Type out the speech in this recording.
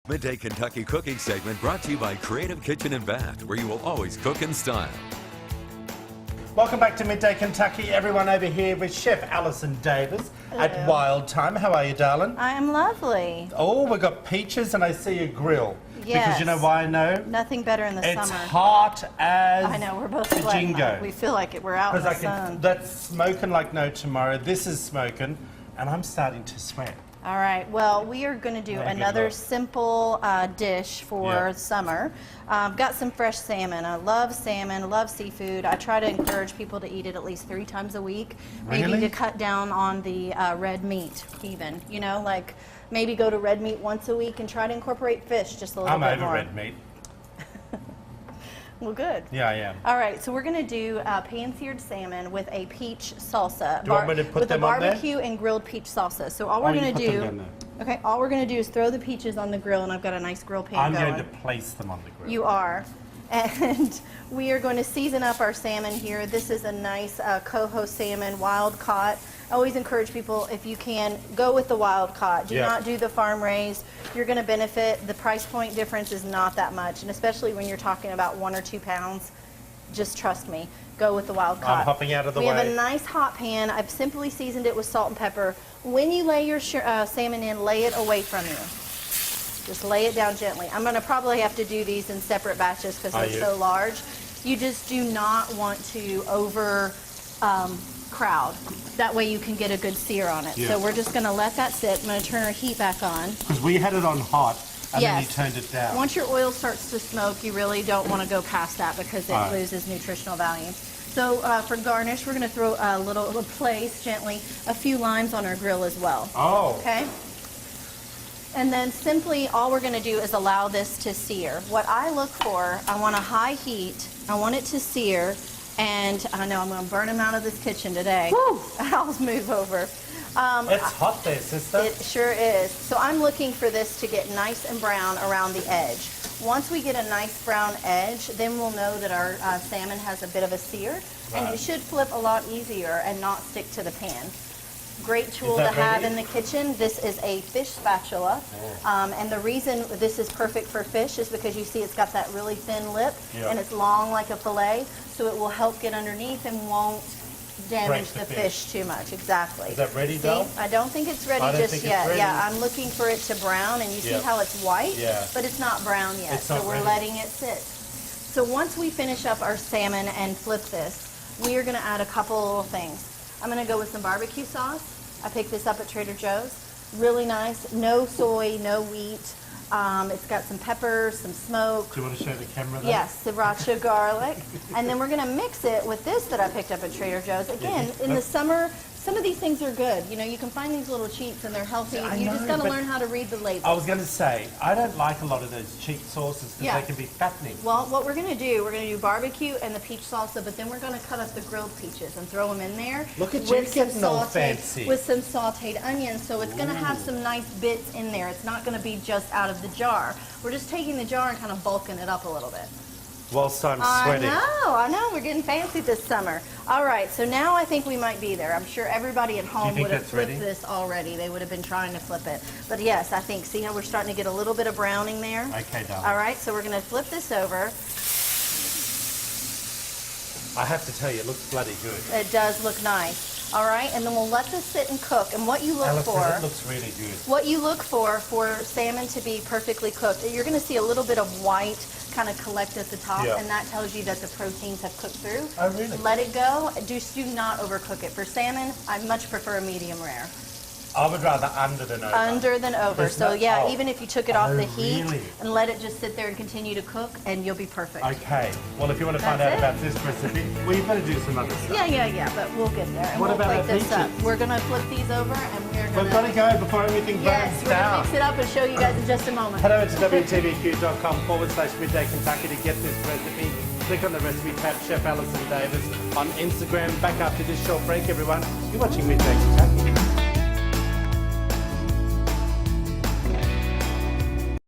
Midday Kentucky cooking segment brought to you by Creative Kitchen and Bath, where you will always cook in style. Welcome back to Midday Kentucky. Everyone over here with Chef Allison Davis at Wild Time. How are you, darling? I am lovely. Oh, we've got peaches and I see a grill. Yes. Because you know why I know? Nothing better in the summer. It's hot as I know, we're both sweating. jingo. We feel like we're out in the sun. That's smoking like no tomorrow. This is smoking and I'm starting to sweat. All right, well, we are going to do another simple dish for summer. I've got some fresh salmon. I love salmon, love seafood. I try to encourage people to eat it at least 3 times a week. Maybe Really? to cut down on the red meat even. You know, like maybe go to red meat once a week and try to incorporate fish just a little bit more. I'm over red meat. Well, good. Yeah, I am. All right, so we're going to do pan-seared salmon with a peach salsa. Do you want me to put them on there? With a barbecue and grilled peach salsa. So all we're going to do... Okay, all we're going to do is throw the peaches on the grill, and I've got a nice grill pan going. I'm going to place them on the grill. You are. And we are going to season up our salmon here. This is a nice coho salmon, wild caught. I always encourage people, if you can, go with the wild caught. Do not do the farm raised. You're going to benefit. The price point difference is not that much, and especially when you're talking about 1 or 2 pounds, just trust me, go with the wild caught. I'm hopping out of the way. We have a nice hot pan. I've simply seasoned it with salt and pepper. When you lay your salmon in, lay it away from you. Just lay it down gently. I'm going to probably have to do these in separate batches because they're so large. You just do not want to over crowd. That way you can get a good sear on it. So we're just going to let that sit. I'm going to turn our heat back on. Because we had it on hot and then you turned it down. Once your oil starts to smoke, you really don't want to go past that because it loses nutritional value. So for garnish, we're going to throw a little place gently, a few limes on our grill as well. Oh. Okay? And then simply all we're going to do is allow this to sear. What I look for, I want a high heat, I want it to sear, and I know I'm going to burn them out of this kitchen today. Woo! I'll move over. It's hot there, sister. It sure is. So I'm looking for this to get nice and brown around the edge. Once we get a nice brown edge, then we'll know that our salmon has a bit of a sear, and it should flip a lot easier and not stick to the pan. Great tool to have in the kitchen. This is a fish spatula, and the reason this is perfect for fish is because you see it's got that really thin lip, and it's long like a fillet, so it will help get underneath and won't damage the fish too much. Exactly. Is that ready, though? I don't think it's ready just yet. Yeah, I'm looking for it to brown, and you see how it's white, but it's not brown yet, so we're letting it sit. So once we finish up our salmon and flip this, we are going to add a couple little things. I'm going to go with some barbecue sauce. I picked this up at Trader Joe's. Really nice. No soy, no wheat. It's got some peppers, some smoke. Do you want to show the camera that? Yes, sriracha garlic. And then we're going to mix it with this that I picked up at Trader Joe's. Again, in the summer, some of these things are good. You know, you can find these little cheats and they're healthy. You just got to learn how to read the label. I was going to say, I don't like a lot of those cheap sauces because they can be fattening. Well, what we're going to do barbecue and the peach salsa, but then we're going to cut up the grilled peaches and throw them in there. Look at you getting all fancy. With some sauteed onions, so it's going to have some nice bits in there. It's not going to be just out of the jar. We're just taking the jar and kind of bulking it up a little bit. Whilst I'm sweating. I know, we're getting fancy this summer. All right, so now I think we might be there. I'm sure everybody at home would have flipped this already. They would have been trying to flip it. But yes, I think, see how we're starting to get a little bit of browning there? Okay, darling. All right, so we're going to flip this over. I have to tell you, it looks bloody good. It does look nice. All right, and then we'll let this sit and cook. And what you look for... It looks really good. What you look for salmon to be perfectly cooked, you're going to see a little bit of white kind of collect at the top, and that tells you that the proteins have cooked through. Oh, really? Let it go. Just do not overcook it. For salmon, I much prefer a medium rare. I would rather under than over. Under than over. So yeah, even if you took it off the heat and let it just sit there and continue to cook, and you'll be perfect. Okay. Well, if you want to find out about this recipe, well, you better do some other stuff. Yeah, but we'll get there. And what we'll about plate this up. We're going to flip these over, and we're going to... We've got to go before everything burns down. Yes, we're going to mix it up and show you guys in just a moment. Head over to wtbq.com/Midday Kentucky to get this recipe. Click on the recipe tab, Chef Allison Davis on Instagram. Back after this short break, everyone. You're watching Midday Kentucky.